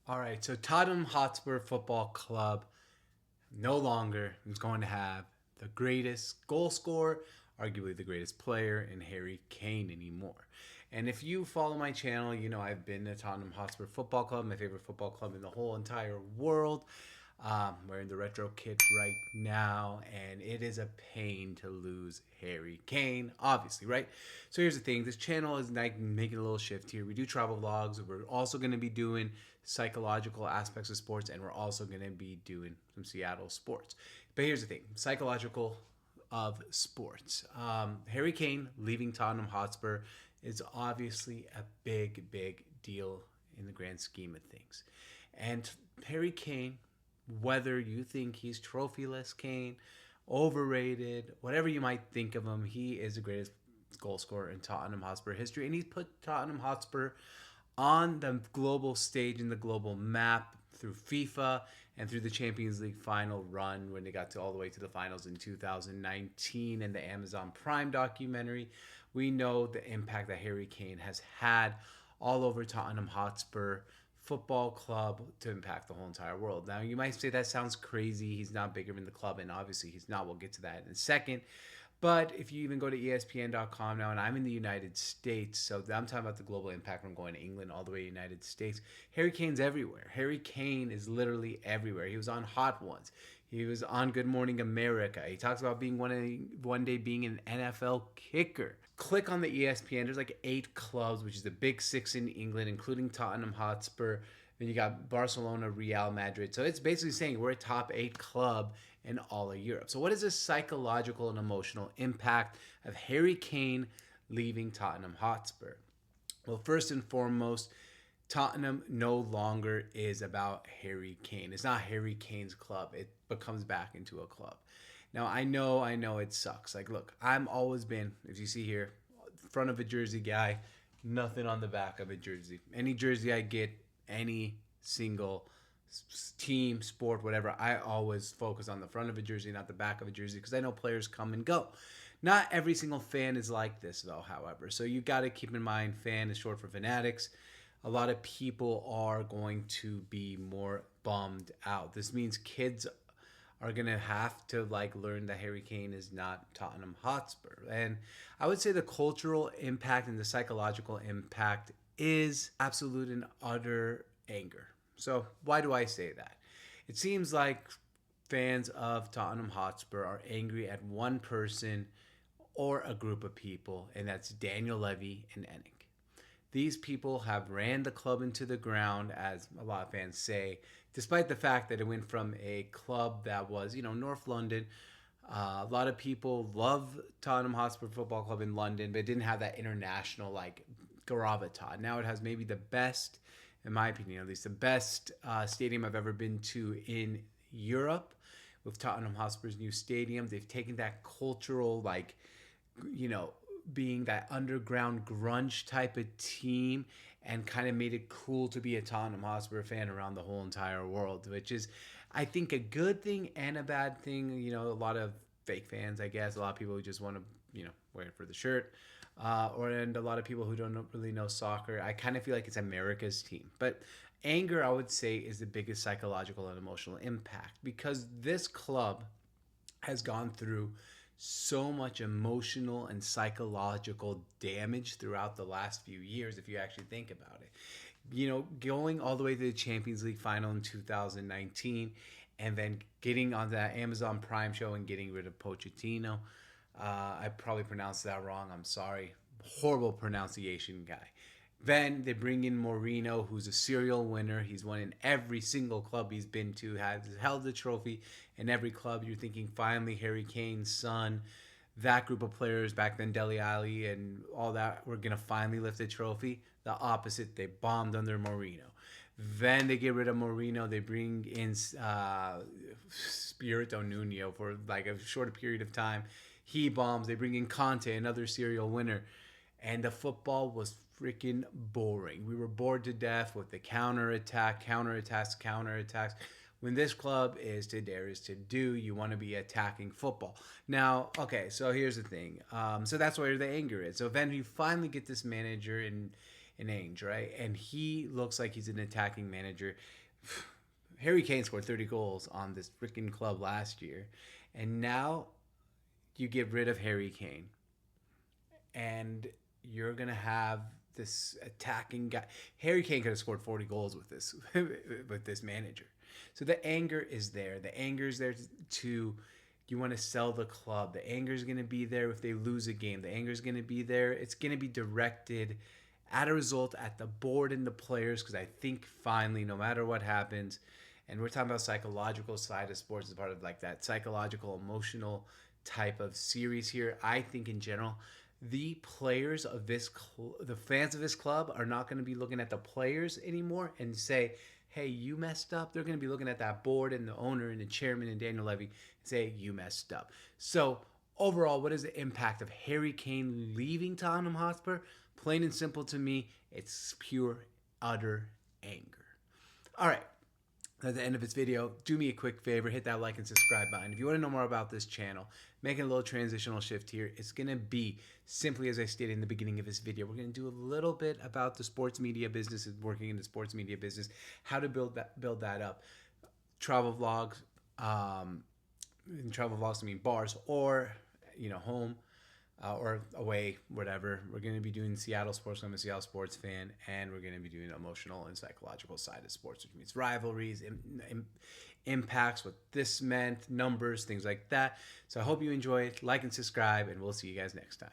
All right, so Tottenham Hotspur Football Club no longer is going to have the greatest goal scorer, arguably the greatest player in Harry Kane anymore. And if you follow my channel, you know I've been to Tottenham Hotspur Football Club, my favorite football club in the whole entire world. Wearing the retro kit right now, and it is a pain to lose Harry Kane, obviously, right? So here's the thing: this channel is like making a little shift here. We do travel vlogs. We're also going to be doing psychological aspects of sports, and we're also going to be doing some Seattle sports. But here's the thing: psychological of sports. Harry Kane leaving Tottenham Hotspur is obviously a big, big deal in the grand scheme of things. And Harry Kane, whether you think he's trophyless Kane, overrated, whatever you might think of him, he is the greatest goal scorer in Tottenham Hotspur history. And he's put Tottenham Hotspur on the global stage in the global map through FIFA and through the Champions League final run when they got to all the way to the finals in 2019 and the Amazon Prime documentary. We know the impact that Harry Kane has had all over Tottenham Hotspur Football Club to impact the whole entire world. Now, you might say that sounds crazy. He's not bigger than the club, and obviously he's not. We'll get to that in a second. But if you even go to ESPN.com now, and I'm in the United States, so I'm talking about the global impact from going to England all the way to the United States. Harry Kane's everywhere. Harry Kane is literally everywhere. He was on Hot Ones. He was on Good Morning America. He talks about being one day being an NFL kicker. Click on the ESPN. There's like 8 clubs, which is the big 6 in England, including Tottenham Hotspur. Then you got Barcelona, Real Madrid. So it's basically saying we're a top 8 club in all of Europe. So what is the psychological and emotional impact of Harry Kane leaving Tottenham Hotspur? Well, first and foremost, Tottenham no longer is about Harry Kane. It's not Harry Kane's club. It becomes back into a club. Now I know it sucks. Like, look, I'm always been, as you see here, front of a jersey guy, nothing on the back of a jersey. Any jersey I get, any single team, sport, whatever, I always focus on the front of a jersey, not the back of a jersey, because I know players come and go. Not every single fan is like this, though, however. So you got to keep in mind, fan is short for fanatics. A lot of people are going to be more bummed out. This means kids are going to have to like learn that Harry Kane is not Tottenham Hotspur. And I would say the cultural impact and the psychological impact is absolute and utter anger. So why do I say that? It seems like fans of Tottenham Hotspur are angry at one person or a group of people, and that's Daniel Levy and Ennick. These people have ran the club into the ground, as a lot of fans say, despite the fact that it went from a club that was, North London. A lot of people love Tottenham Hotspur Football Club in London, but it didn't have that international like gravitas. Now it has maybe the best, in my opinion, at least the best stadium I've ever been to in Europe with Tottenham Hotspur's new stadium. They've taken that cultural, like, you know, being that underground grunge type of team and kind of made it cool to be a Tottenham Hotspur fan around the whole entire world, which is, I think, a good thing and a bad thing. A lot of fake fans, I guess, a lot of people who just want to, wear it for the shirt, and a lot of people who don't really know soccer. I kind of feel like it's America's team, but anger, I would say, is the biggest psychological and emotional impact because this club has gone through so much emotional and psychological damage throughout the last few years, if you actually think about it. Going all the way to the Champions League final in 2019 and then getting on that Amazon Prime show and getting rid of Pochettino. I probably pronounced that wrong. I'm sorry. Horrible pronunciation guy. Then they bring in Mourinho, who's a serial winner. He's won in every single club he's been to, has held the trophy in every club. You're thinking finally Harry Kane's son, that group of players back then, Dele Alli and all that, were going to finally lift the trophy. The opposite, they bombed under Mourinho. Then they get rid of Mourinho. They bring in Spirito Nuno for like a short period of time. He bombs. They bring in Conte, another serial winner. And the football was freaking boring. We were bored to death with the counterattacks. When this club is to dare is to do, you want to be attacking football. Now, okay, so here's the thing. So that's where the anger is. So then you finally get this manager in Ainge, right? And he looks like he's an attacking manager. Harry Kane scored 30 goals on this freaking club last year. And now you get rid of Harry Kane. And you're going to have this attacking guy. Harry Kane could have scored 40 goals with this with this manager. So the anger is there. The anger is there to you want to sell the club. The anger is going to be there if they lose a game. The anger is going to be there. It's going to be directed at a result at the board and the players, because I think finally, no matter what happens, and we're talking about psychological side of sports as part of like that psychological, emotional type of series here. I think in general, the players of this, the fans of this club are not going to be looking at the players anymore and say, hey, you messed up. They're going to be looking at that board and the owner and the chairman and Daniel Levy and say, you messed up. So overall, what is the impact of Harry Kane leaving Tottenham Hotspur? Plain and simple to me, it's pure, utter anger. All right. At the end of this video, do me a quick favor, hit that like and subscribe button. If you want to know more about this channel, making a little transitional shift here, it's going to be simply as I stated in the beginning of this video. We're going to do a little bit about the sports media business and working in the sports media business, how to build that up. Travel vlogs, I mean bars, or home. Or away, whatever. We're going to be doing Seattle sports. I'm a Seattle sports fan, and we're going to be doing emotional and psychological side of sports, which means rivalries, impacts, what this meant, numbers, things like that. So I hope you enjoy it. Like and subscribe, and we'll see you guys next time.